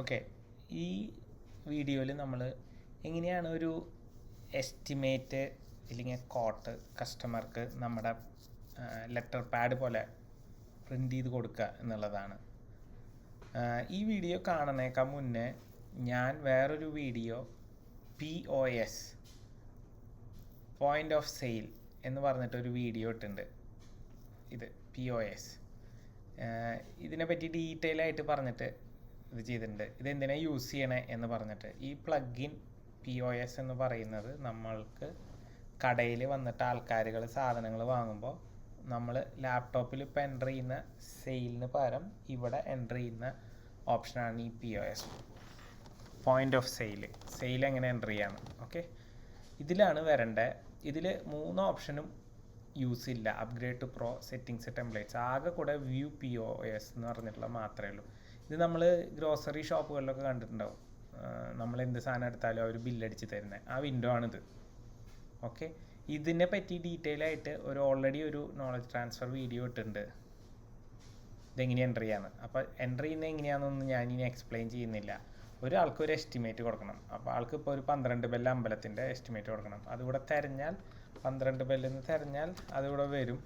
Okay, ഈ വീഡിയോയിൽ നമ്മൾ എങ്ങനെയാണ് ഒരു എസ്റ്റിമേറ്റ് ഇല്ലെങ്കിൽ കോട്ട് കസ്റ്റമർക്ക് നമ്മുടെ ലെറ്റർ പാഡ് പോലെ പ്രിൻ്റ് ചെയ്ത് കൊടുക്കുക എന്നുള്ളതാണ്. ഈ വീഡിയോ കാണുന്നേക്കാൾ മുന്നേ ഞാൻ വേറൊരു video POS point of sale എന്ന് പറഞ്ഞിട്ടൊരു വീഡിയോ ഇട്ടുണ്ട്. ഇത് POS ഇതിനെപ്പറ്റി ഡീറ്റെയിൽ ആയിട്ട് പറഞ്ഞിട്ട് ഇത് ചെയ്തിട്ടുണ്ട്. ഇതെന്തിനാണ് യൂസ് ചെയ്യണേ എന്ന് പറഞ്ഞിട്ട്. ഈ പ്ലഗിൻ POS എന്ന് പറയുന്നത് നമ്മൾക്ക് കടയിൽ വന്നിട്ട് ആൾക്കാരുകൾ സാധനങ്ങൾ വാങ്ങുമ്പോൾ നമ്മൾ ലാപ്ടോപ്പിൽ ഇപ്പോൾ എൻ്റർ ചെയ്യുന്ന സെയിലിന് പകരം ഇവിടെ എൻ്റർ ചെയ്യുന്ന ഓപ്ഷനാണ് ഈ POS പോയിൻ്റ് ഓഫ് സെയിൽ എങ്ങനെ എൻ്റർ ചെയ്യാന്ന്. ഓക്കെ, ഇതിലാണ് വരേണ്ടത്. ഇതിൽ 3 ഓപ്ഷനും യൂസ് ഇല്ല. Upgrade to pro, settings, templates, ആകെ കൂടെ വ്യൂ POS എന്ന് പറഞ്ഞിട്ടുള്ള മാത്രമേ ഉള്ളൂ. ഇത് നമ്മൾ ഗ്രോസറി ഷോപ്പുകളിലൊക്കെ കണ്ടിട്ടുണ്ടാവും. നമ്മൾ എന്ത് സാധനം എടുത്താലും അവർ ബില്ലടിച്ച് തരുന്നത് ആ വിൻഡോ ആണിത്. ഓക്കെ, ഇതിനെ പറ്റി ഡീറ്റെയിൽ ആയിട്ട് ഓൾറെഡി ഒരു നോളജ് ട്രാൻസ്ഫർ വീഡിയോ ഇട്ടിട്ടുണ്ട്, ഇതെങ്ങനെ എൻ്റർ ചെയ്യാന്ന്. അപ്പോൾ എൻ്റർ ചെയ്യുന്നത് എങ്ങനെയാണെന്നൊന്നും ഞാനിനി എക്സ്പ്ലെയിൻ ചെയ്യുന്നില്ല. ഒരാൾക്ക് ഒരു എസ്റ്റിമേറ്റ് കൊടുക്കണം. അപ്പോൾ ആൾക്ക് ഇപ്പോൾ ഒരു 12 ബെല്ല് അമ്പലത്തിൻ്റെ എസ്റ്റിമേറ്റ് കൊടുക്കണം. അതിവിടെ തിരഞ്ഞാൽ 12 ബെല്ലെന്ന് തിരഞ്ഞാൽ അതിവിടെ വരും.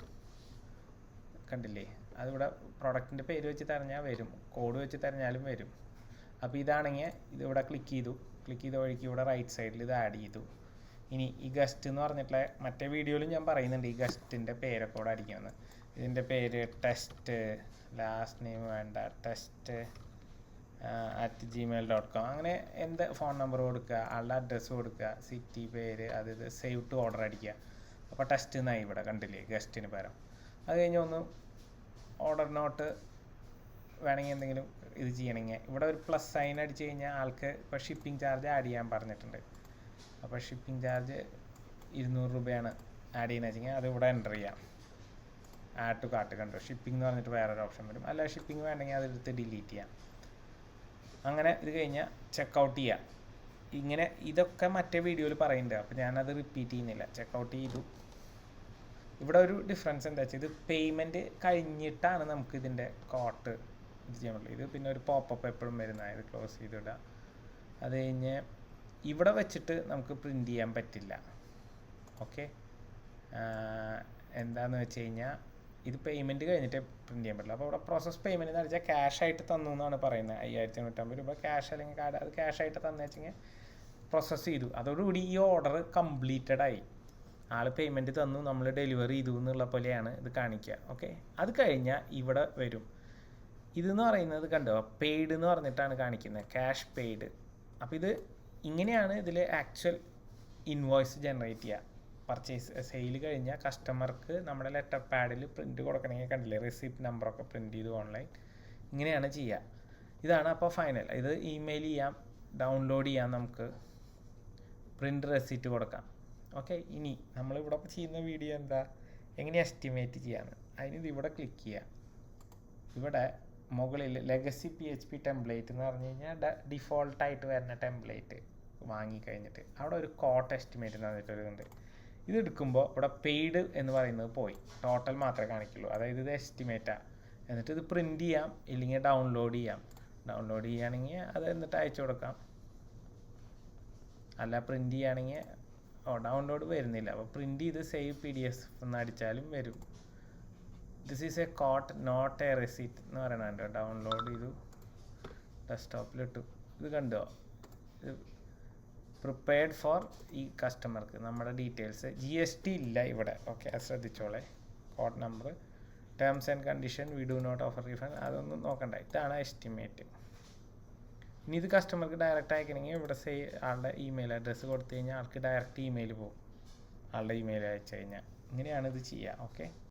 കണ്ടില്ലേ, അതിവിടെ പ്രൊഡക്റ്റിൻ്റെ പേര് വെച്ച് തിരഞ്ഞാൽ വരും, കോഡ് വെച്ച് തിരഞ്ഞാലും വരും. അപ്പോൾ ഇതാണെങ്കിൽ ഇതിവിടെ ക്ലിക്ക് ചെയ്ത വഴിക്ക് ഇവിടെ റൈറ്റ് സൈഡിൽ ഇത് ആഡ് ചെയ്തു. ഇനി ഈ ഗസ്റ്റ് എന്ന് പറഞ്ഞിട്ടുള്ള മറ്റേ വീഡിയോയിലും ഞാൻ പറയുന്നുണ്ട് ഈ ഗസ്റ്റിൻ്റെ പേരൊക്കെ ഇവിടെ അടിക്കുമെന്ന്. ഇതിൻ്റെ പേര് ടെസ്റ്റ്, ലാസ്റ്റ് നെയിം വേണ്ട, ടെസ്റ്റ് @gmail.com, അങ്ങനെ എന്ത് ഫോൺ നമ്പർ കൊടുക്കുക, ആളുടെ അഡ്രസ്സ് കൊടുക്കുക, സിറ്റി പേര്, അതായത് സേവ് ടു ഓർഡർ അടിക്കുക. അപ്പോൾ ടെസ്റ്റ് എന്നായി ഇവിടെ കണ്ടില്ലേ ഗസ്റ്റിന് പകരം. അത് കഴിഞ്ഞ് ഒന്ന് ഓർഡർ നോട്ട് വേണമെങ്കിൽ എന്തെങ്കിലും ഇത് ചെയ്യണമെങ്കിൽ ഇവിടെ ഒരു പ്ലസ് സൈൻ അടിച്ച് കഴിഞ്ഞാൽ ആൾക്ക് ഇപ്പോൾ ഷിപ്പിംഗ് ചാർജ് ആഡ് ചെയ്യാൻ പറഞ്ഞിട്ടുണ്ട്. അപ്പോൾ ഷിപ്പിംഗ് ചാർജ് 200 രൂപയാണ് ആഡ് ചെയ്യുന്നത് വെച്ചെങ്കിൽ അത് ഇവിടെ എൻ്റർ ചെയ്യാം. ആഡ് ടു കാർട്ട് കണ്ടു, ഷിപ്പിംഗ് എന്ന് പറഞ്ഞിട്ട് വേറൊരു ഓപ്ഷൻ വരും. അല്ല ഷിപ്പിംഗ് വേണമെങ്കിൽ അതെടുത്ത് ഡിലീറ്റ് ചെയ്യാം. അങ്ങനെ ഇത് കഴിഞ്ഞാൽ ചെക്കൗട്ട് ചെയ്യാം. ഇങ്ങനെ ഇതൊക്കെ മറ്റേ വീഡിയോയിൽ പറയുന്നുണ്ട്, അപ്പോൾ ഞാനത് റിപ്പീറ്റ് ചെയ്യുന്നില്ല. ചെക്കൗട്ട് ചെയ്തു. ഇവിടെ ഒരു ഡിഫറൻസ് എന്താ വെച്ചാൽ ഇത് പേയ്മെൻറ്റ് കഴിഞ്ഞിട്ടാണ് നമുക്ക് ഇതിൻ്റെ കോട്ട് ഇത് ചെയ്യാൻ പറ്റുള്ളൂ. ഇത് പിന്നെ ഒരു പോപ്പപ്പ് എപ്പോഴും വരുന്ന, ഇത് ക്ലോസ് ചെയ്തിടുക. അത് കഴിഞ്ഞ് ഇവിടെ വെച്ചിട്ട് നമുക്ക് പ്രിൻ്റ് ചെയ്യാൻ പറ്റില്ല. ഓക്കെ, എന്താണെന്ന് വെച്ച് കഴിഞ്ഞാൽ ഇത് പേയ്മെൻറ്റ് കഴിഞ്ഞിട്ട് പ്രിൻ്റ് ചെയ്യാൻ പറ്റില്ല. അപ്പോൾ ഇവിടെ പ്രോസസ് പേയ്മെൻറ്റ് എന്ന് വെച്ചാൽ ക്യാഷായിട്ട് തന്നു എന്നാണ് പറയുന്നത്. 5950 രൂപ ക്യാഷ് അല്ലെങ്കിൽ കാർഡ്, അത് ക്യാഷായിട്ട് തന്നു വെച്ചെങ്കിൽ പ്രോസസ്സ് ചെയ്തു. അതോടുകൂടി ഈ ഓർഡർ കംപ്ലീറ്റഡ് ആയി. ആൾ പേയ്മെൻറ്റ് തന്നു, നമ്മൾ ഡെലിവറി ചെയ്തു എന്നുള്ള പോലെയാണ് ഇത് കാണിക്കുക. ഓക്കെ, അത് കഴിഞ്ഞാൽ ഇവിടെ വരും. ഇതെന്ന് പറയുന്നത് കണ്ടോ, പെയ്ഡ് എന്ന് പറഞ്ഞിട്ടാണ് കാണിക്കുന്നത്, ക്യാഷ് പെയ്ഡ്. അപ്പോൾ ഇത് ഇങ്ങനെയാണ് ഇതിൽ ആക്ച്വൽ ഇൻവോയ്സ് ജനറേറ്റ് ചെയ്യുക. പർച്ചേസ് സെയിൽ കഴിഞ്ഞാൽ കസ്റ്റമർക്ക് നമ്മുടെ ലെറ്റർ പാഡിൽ പ്രിൻ്റ് കൊടുക്കണമെങ്കിൽ കണ്ടില്ലേ, റെസിപ്റ്റ് നമ്പറൊക്കെ പ്രിൻ്റ് ചെയ്തു ഓൺലൈൻ. ഇങ്ങനെയാണ് ചെയ്യുക. ഇതാണ് അപ്പോൾ ഫൈനൽ. ഇത് ഇമെയിൽ ചെയ്യാം, ഡൗൺലോഡ് ചെയ്യാം, നമുക്ക് പ്രിൻ്റ് റെസിപ്റ്റ് കൊടുക്കാം. ഓക്കെ, ഇനി നമ്മളിവിടെ ചെയ്യുന്ന വീഡിയോ എന്താ, എങ്ങനെ എസ്റ്റിമേറ്റ് ചെയ്യാന്ന്. അതിന് ഇവിടെ ക്ലിക്ക് ചെയ്യുക. ഇവിടെ മുകളിൽ ലെഗസി PHP ടെംപ്ലേറ്റ് എന്ന് പറഞ്ഞു കഴിഞ്ഞാൽ ഡിഫോൾട്ടായിട്ട് വരുന്ന ടെംപ്ലേറ്റ് വാങ്ങിക്കഴിഞ്ഞിട്ട് അവിടെ ഒരു കോട്ട് എസ്റ്റിമേറ്റ് എന്ന് പറഞ്ഞിട്ടൊരുണ്ട്. ഇത് എടുക്കുമ്പോൾ ഇവിടെ പെയ്ഡ് എന്ന് പറയുന്നത് പോയി, ടോട്ടൽ മാത്രമേ കാണിക്കുള്ളൂ. അതായത് ഇത് എസ്റ്റിമേറ്റാണ്. എന്നിട്ട് ഇത് പ്രിൻ്റ് ചെയ്യാം, ഇല്ലെങ്കിൽ ഡൗൺലോഡ് ചെയ്യാം. ഡൗൺലോഡ് ചെയ്യുകയാണെങ്കിൽ അത് എന്നിട്ട് അയച്ചു കൊടുക്കാം. അല്ല പ്രിൻ്റ് ചെയ്യുകയാണെങ്കിൽ ഡൗൺലോഡ് വരുന്നില്ല. അപ്പോൾ പ്രിൻ്റ് ചെയ്ത് സേവ് PDF എന്ന് അടിച്ചാലും വരും. This is a quote not a receipt എന്ന് പറയുന്നുണ്ട്. ഡൗൺലോഡ് ചെയ്തു, ഡെസ്ക്ടോപ്പിലിട്ടു. ഇത് കണ്ടോ, ഇത് പ്രിപ്പയർഡ് ഫോർ ഈ കസ്റ്റമർക്ക് നമ്മുടെ ഡീറ്റെയിൽസ്. GST ഇല്ല ഇവിടെ. ഓക്കെ, അത് ശ്രദ്ധിച്ചോളെ. Code number, terms and condition, we do not offer refund, അതൊന്നും നോക്കണ്ട. ഇതാണ് എസ്റ്റിമേറ്റ്. ഇനി ഇത് കസ്റ്റമർക്ക് ഡയറക്റ്റ് അയക്കണമെങ്കിൽ ഇവിടെ ആളുടെ ഇമെയിൽ അഡ്രസ്സ് കൊടുത്തു കഴിഞ്ഞാൽ ആൾക്ക് ഡയറക്റ്റ് ഇമെയിൽ പോകും, ആളുടെ ഇമെയിൽ അയച്ചു കഴിഞ്ഞാൽ. ഇങ്ങനെയാണ് ഇത് ചെയ്യുക. ഓക്കെ.